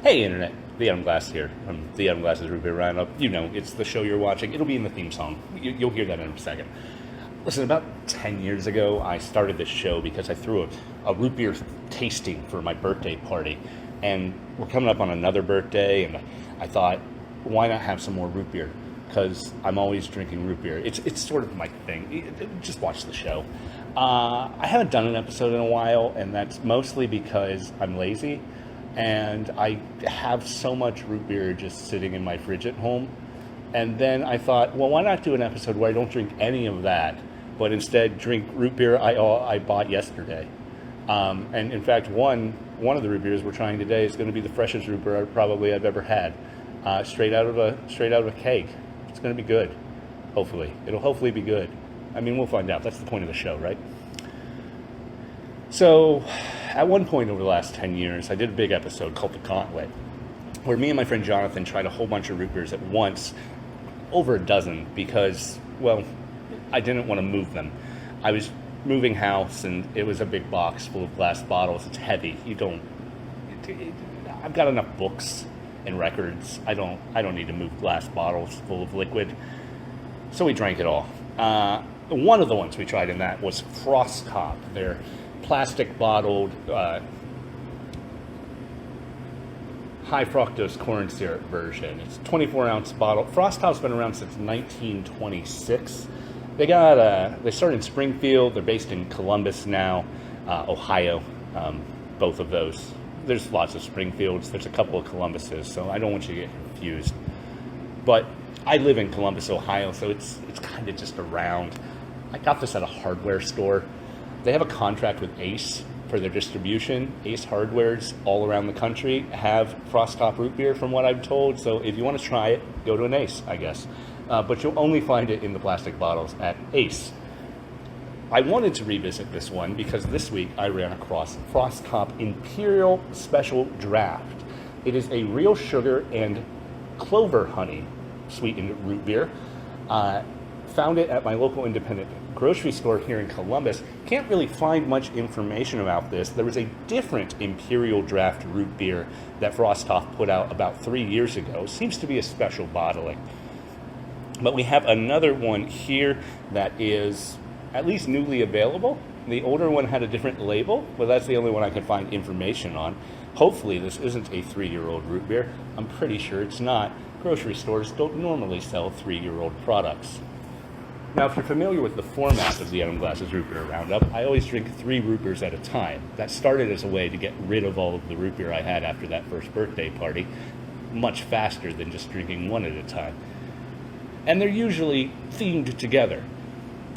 Hey Internet, the Adam Glass here from the Adam Glass's Root Beer Roundup. You know, it's the show you're watching. It'll be in the theme song. You'll hear that in a second. Listen, about 10 years ago, I started this show because I threw a root beer tasting for my birthday party. And we're coming up on another birthday, and I thought, why not have some more root beer? Because I'm always drinking root beer. It's sort of my thing. Just watch the show. I haven't done an episode in a while, and that's mostly because I'm lazy. And I have so much root beer just sitting in my fridge at home. And then I thought, well, why not do an episode where I don't drink any of that, but instead drink root beer I bought yesterday. And in fact, one of the root beers we're trying today is going to be the freshest root beer I've ever had, straight out of a keg. It's going to be good. Hopefully, it'll hopefully be good. I mean, we'll find out. That's the point of the show, right? So, at one point over the last 10 years, I did a big episode called The Gauntlet, where me and my friend Jonathan tried a whole bunch of root beers at once, over a dozen, because, well, I didn't want to move them. I was moving house, and it was a big box full of glass bottles. It's heavy. I've got enough books and records. I don't need to move glass bottles full of liquid. So we drank it all. One of the ones we tried in that was FrosTop. They're plastic bottled high fructose corn syrup version. It's a 24-ounce bottle. FrosTop's been around since 1926. They started in Springfield. They're based in Columbus now, Ohio. Both of those. There's lots of Springfields. There's a couple of Columbuses, so I don't want you to get confused. But I live in Columbus, Ohio, so it's kind of just around. I got this at a hardware store. They have a contract with Ace for their distribution. Ace Hardwares all around the country have FrosTop Root Beer, from what I'm told. So if you want to try it, go to an Ace, I guess. But you'll only find it in the plastic bottles at Ace. I wanted to revisit this one because this week I ran across FrosTop Imperial Special Draft. It is a real sugar and clover honey sweetened root beer. Found it at my local independent grocery store here in Columbus. Can't really find much information about this. There was a different Imperial Draft root beer that FrosTop put out about 3 years ago. Seems to be a special bottling. But we have another one here that is at least newly available. The older one had a different label, but that's the only one I could find information on. Hopefully this isn't a 3-year-old root beer. I'm pretty sure it's not. Grocery stores don't normally sell 3-year-old products. Now, if you're familiar with the format of the Adam Glass's Root Beer Roundup, I always drink 3 root beers at a time. That started as a way to get rid of all of the root beer I had after that first birthday party, much faster than just drinking one at a time. And they're usually themed together.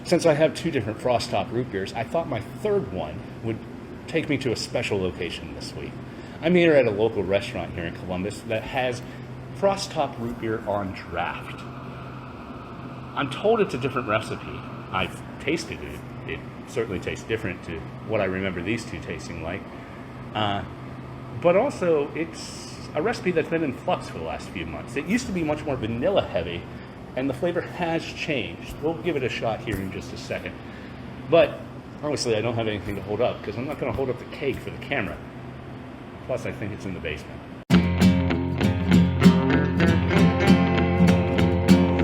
Since I have 2 different FrosTop root beers, I thought my third one would take me to a special location this week. I'm here at a local restaurant here in Columbus that has FrosTop root beer on draft. I'm told it's a different recipe. I've tasted it. It certainly tastes different to what I remember these 2 tasting like. But also, it's a recipe that's been in flux for the last few months. It used to be much more vanilla heavy, and the flavor has changed. We'll give it a shot here in just a second. But honestly, I don't have anything to hold up because I'm not going to hold up the cake for the camera. Plus, I think it's in the basement.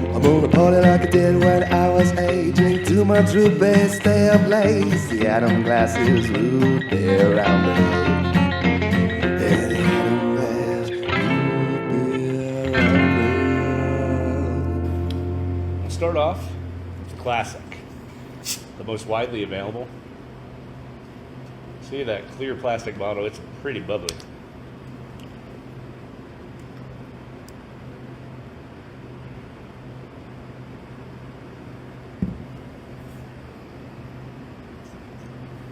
I'm gonna party like I did when I was 8. Drink too much root beer, stay up late. The Adam Glass's Root Beer Roundup. Yeah, the Adam Glass Root Beer Roundup. We'll start off with the classic, the most widely available. See that clear plastic bottle? It's pretty bubbly.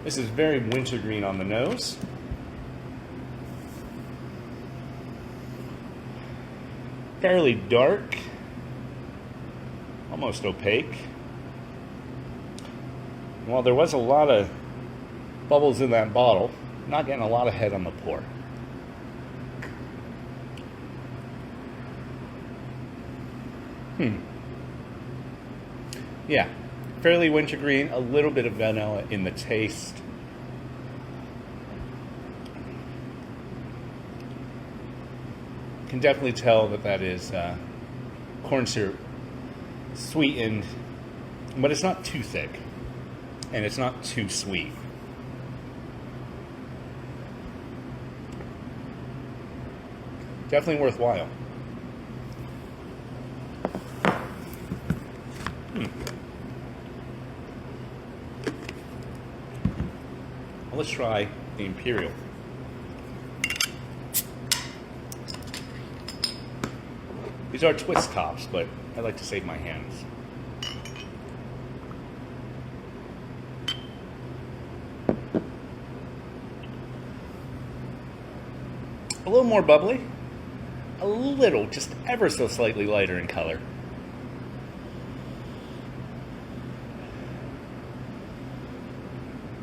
This is very wintergreen on the nose. Fairly dark, almost opaque. While there was a lot of bubbles in that bottle, not getting a lot of head on the pour. Yeah, fairly wintergreen, a little bit of vanilla in the taste. can definitely tell that that is corn syrup sweetened, but it's not too thick, and it's not too sweet. Definitely worthwhile. Well, let's try the Imperial. These are twist tops, but I like to save my hands. A little more bubbly, a little, just ever so slightly lighter in color.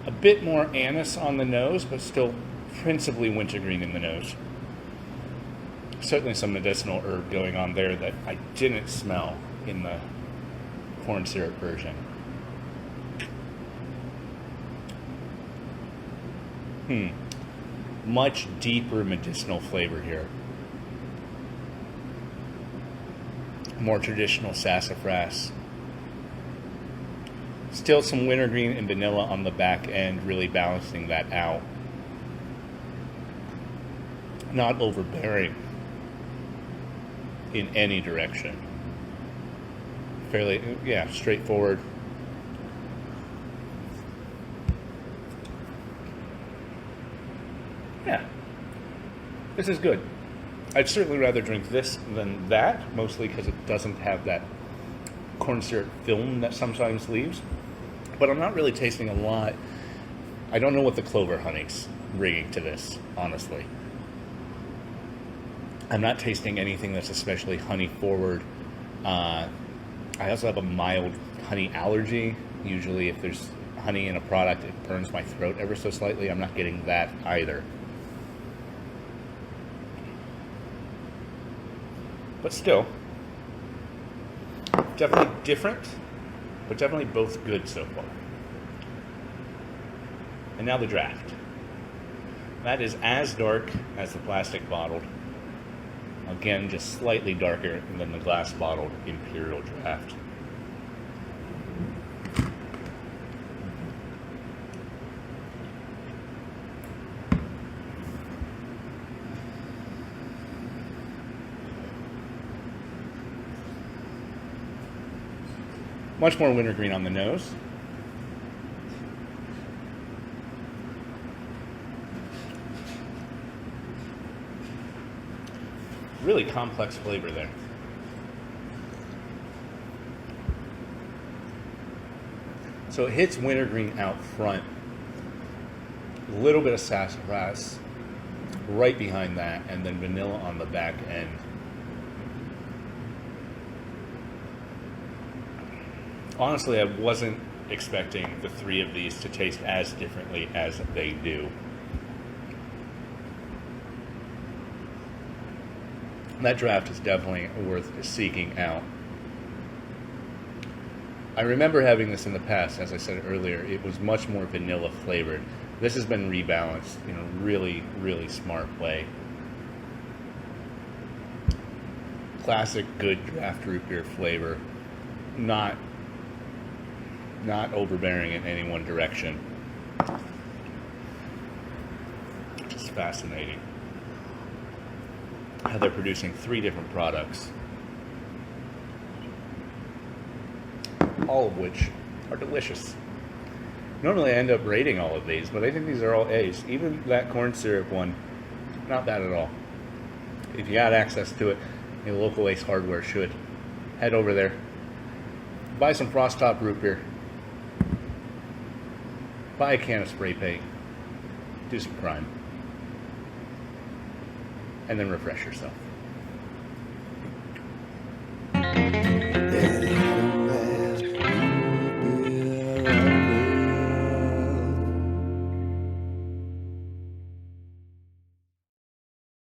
A bit more anise on the nose, but still principally wintergreen in the nose. Certainly some medicinal herb going on there that I didn't smell in the corn syrup version. Much deeper medicinal flavor here. More traditional sassafras. Still some wintergreen and vanilla on the back end, really balancing that out. Not overbearing in any direction. Fairly, straightforward. Yeah, this is good. I'd certainly rather drink this than that, mostly because it doesn't have that corn syrup film that sometimes leaves. But I'm not really tasting a lot. I don't know what the clover honey's bringing to this, honestly. I'm not tasting anything that's especially honey forward. I also have a mild honey allergy. Usually if there's honey in a product, it burns my throat ever so slightly. I'm not getting that either. But still, definitely different, but definitely both good so far. And now the draft. That is as dark as the plastic bottled. Again, just slightly darker than the glass bottled Imperial draft. Much more wintergreen on the nose. Really complex flavor there. So it hits wintergreen out front. A little bit of sassafras right behind that, and then vanilla on the back end. Honestly, I wasn't expecting the three of these to taste as differently as they do. That draft is definitely worth seeking out. I remember having this in the past, as I said earlier. It was much more vanilla flavored. This has been rebalanced in a really, really smart way. Classic good draft root beer flavor. Not overbearing in any one direction. Just fascinating how they're producing 3 different products, all of which are delicious. Normally I end up rating all of these, but I think these are all A's. Even that corn syrup one, not bad at all. If you got access to it, your local Ace Hardware should. Head over there, buy some FrosTop Root Beer, buy a can of spray paint, do some crime, and then refresh yourself.